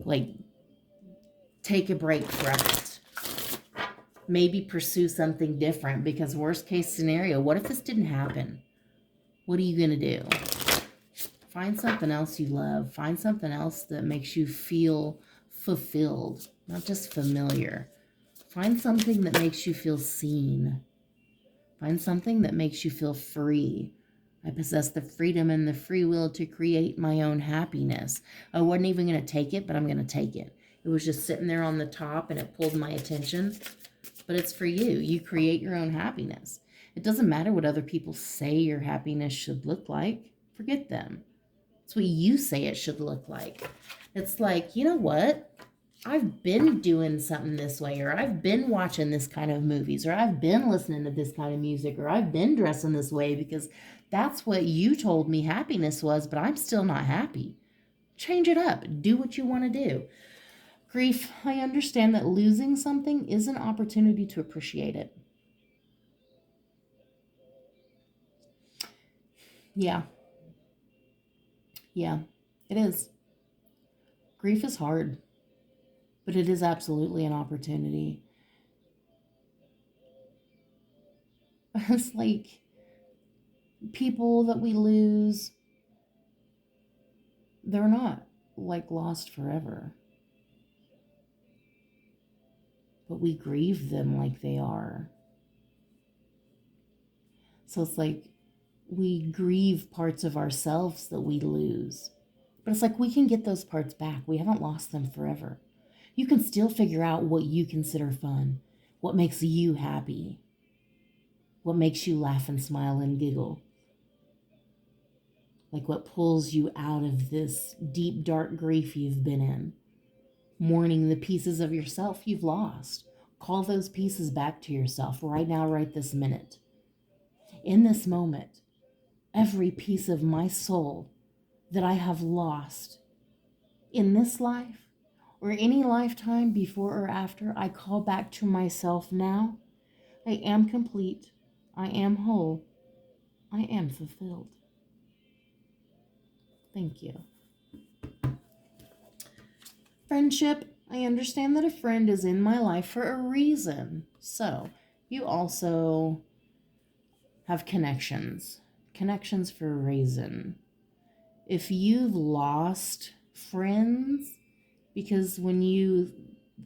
Like, take a break from it. Maybe pursue something different because worst case scenario, what if this didn't happen? What are you going to do? Find something else you love. Find something else that makes you feel fulfilled, not just familiar. Find something that makes you feel seen. Find something that makes you feel free. I possess the freedom and the free will to create my own happiness. I wasn't even going to take it, but I'm going to take it. It was just sitting there on the top and it pulled my attention. But it's for you. You create your own happiness. It doesn't matter what other people say your happiness should look like. Forget them. It's what you say it should look like. It's like, you know what? I've been doing something this way, or I've been watching this kind of movies, or I've been listening to this kind of music, or I've been dressing this way because that's what you told me happiness was, but I'm still not happy. Change it up. Do what you want to do. Grief, I understand that losing something is an opportunity to appreciate it. Yeah. Yeah, it is. Grief is hard, but it is absolutely an opportunity. It's like people that we lose, they're not like lost forever, but we grieve them like they are. So it's like we grieve parts of ourselves that we lose. But it's like we can get those parts back. We haven't lost them forever. You can still figure out what you consider fun, what makes you happy, what makes you laugh and smile and giggle. Like what pulls you out of this deep, dark grief you've been in. Mourning the pieces of yourself you've lost. Call those pieces back to yourself right now, right this minute. In this moment, every piece of my soul that I have lost in this life or any lifetime before or after, I call back to myself now. I am complete. I am whole. I am fulfilled. Thank you. Friendship, I understand that a friend is in my life for a reason. So, you also have connections. Connections for a reason. If you've lost friends, because when you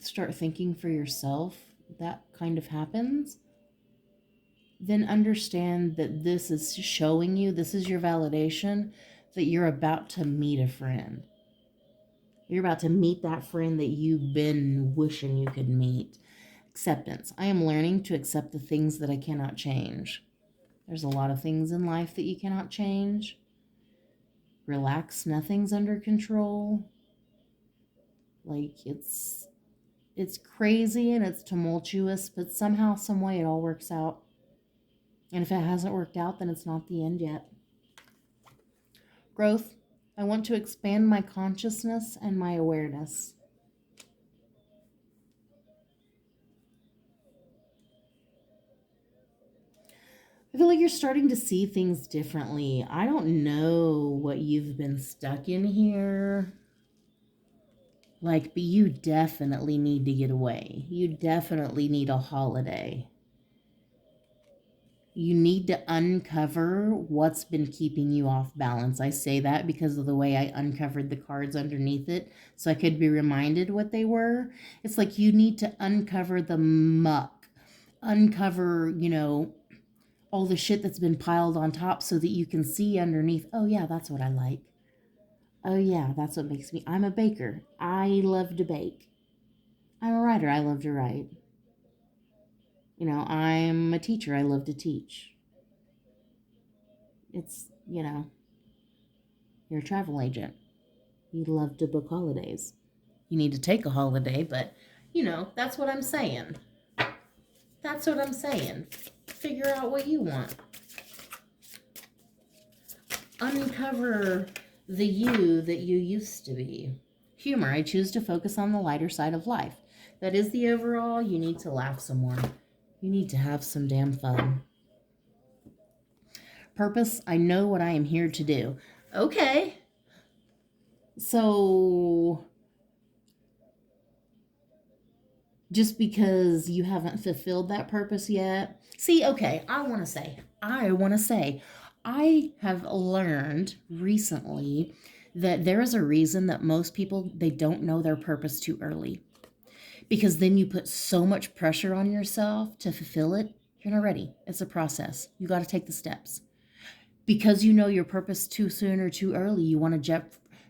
start thinking for yourself, that kind of happens, then understand that this is showing you, this is your validation that you're about to meet a friend. You're about to meet that friend that you've been wishing you could meet. Acceptance. I am learning to accept the things that I cannot change. There's a lot of things in life that you cannot change. Relax, nothing's under control. Like it's crazy and it's tumultuous, but somehow, some way it all works out. And if it hasn't worked out, then it's not the end yet. Growth. I want to expand my consciousness and my awareness. I feel like you're starting to see things differently. I don't know what you've been stuck in here. Like, but you definitely need to get away. You definitely need a holiday. You need to uncover what's been keeping you off balance. I say that because of the way I uncovered the cards underneath it, so I could be reminded what they were. It's like you need to uncover the muck, uncover, all the shit that's been piled on top so that you can see underneath. Oh, yeah, that's what I like. Oh, yeah, that's what makes me. I'm a baker. I love to bake. I'm a writer. I love to write. I'm a teacher. I love to teach. It's, you're a travel agent. You love to book holidays. You need to take a holiday, but, that's what I'm saying. That's what I'm saying. Figure out what you want. Uncover the you that you used to be. Humor. I choose to focus on the lighter side of life. That is the overall. You need to laugh some more. You need to have some damn fun. Purpose. I know what I am here to do. Okay. So, just because you haven't fulfilled that purpose yet. See, okay, I want to say, I have learned recently that there is a reason that most people, they don't know their purpose too early. Because then you put so much pressure on yourself to fulfill it. You're not ready. It's a process. You got to take the steps. Because you know your purpose too soon or too early, you want to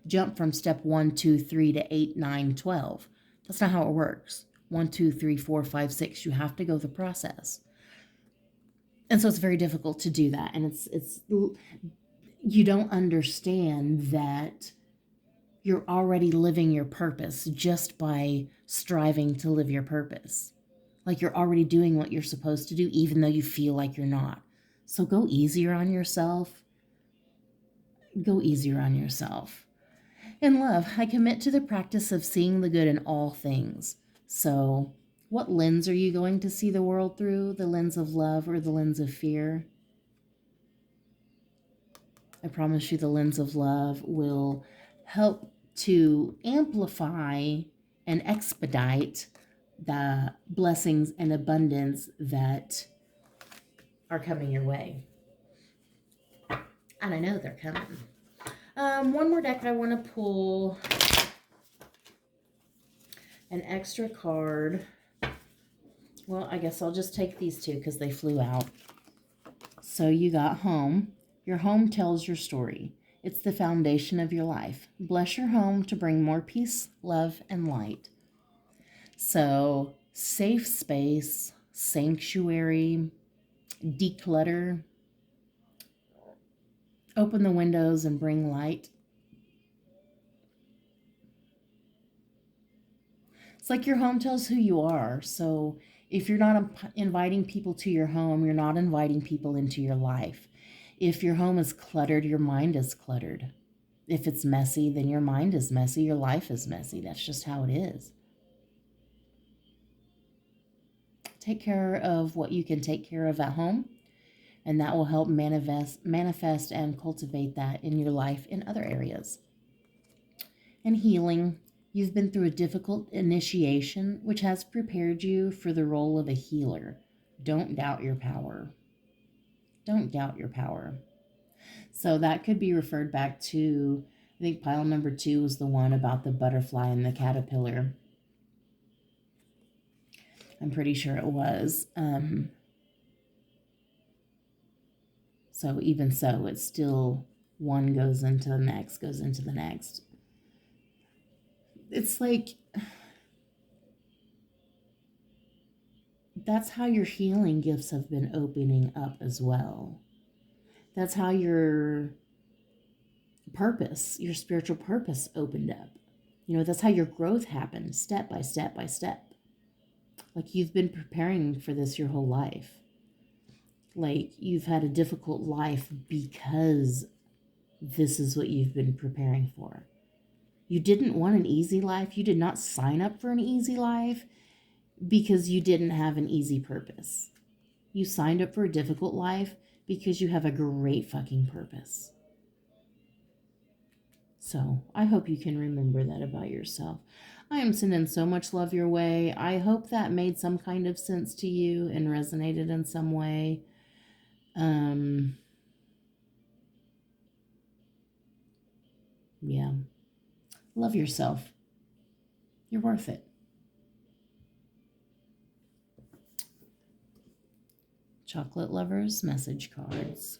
jump from step 1, 2, 3 to 8, 9, 12. That's not how it works. 1, 2, 3, 4, 5, 6. You have to go the process. And so it's very difficult to do that. And it's you don't understand that you're already living your purpose just by striving to live your purpose. Like you're already doing what you're supposed to do, even though you feel like you're not. So go easier on yourself. Go easier on yourself. In love, I commit to the practice of seeing the good in all things. So, what lens are you going to see the world through? The lens of love or the lens of fear? I promise you the lens of love will help to amplify and expedite the blessings and abundance that are coming your way. And I know they're coming. One more deck I want to pull. An extra card. Well, I guess I'll just take these two because they flew out. So you got home. Your home tells your story. It's the foundation of your life. Bless your home to bring more peace, love, and light. So, safe space, sanctuary, declutter, open the windows and bring light. It's like your home tells who you are. So if you're not inviting people to your home, you're not inviting people into your life. If your home is cluttered, your mind is cluttered. If it's messy, then your mind is messy, your life is messy. That's just how it is. Take care of what you can take care of at home, and that will help manifest and cultivate that in your life in other areas. And healing. You've been through a difficult initiation, which has prepared you for the role of a healer. Don't doubt your power. Don't doubt your power. So that could be referred back to, I think pile number 2 was the one about the butterfly and the caterpillar. I'm pretty sure it was. So even so, it's still one goes into the next, goes into the next. It's like, that's how your healing gifts have been opening up as well. That's how your purpose, your spiritual purpose opened up. You know, that's how your growth happened, step by step by step. Like you've been preparing for this your whole life. Like you've had a difficult life because this is what you've been preparing for. You didn't want an easy life. You did not sign up for an easy life because you didn't have an easy purpose. You signed up for a difficult life because you have a great fucking purpose. So I hope you can remember that about yourself. I am sending so much love your way. I hope that made some kind of sense to you and resonated in some way. Yeah. Love yourself. You're worth it. Chocolate lovers, message cards.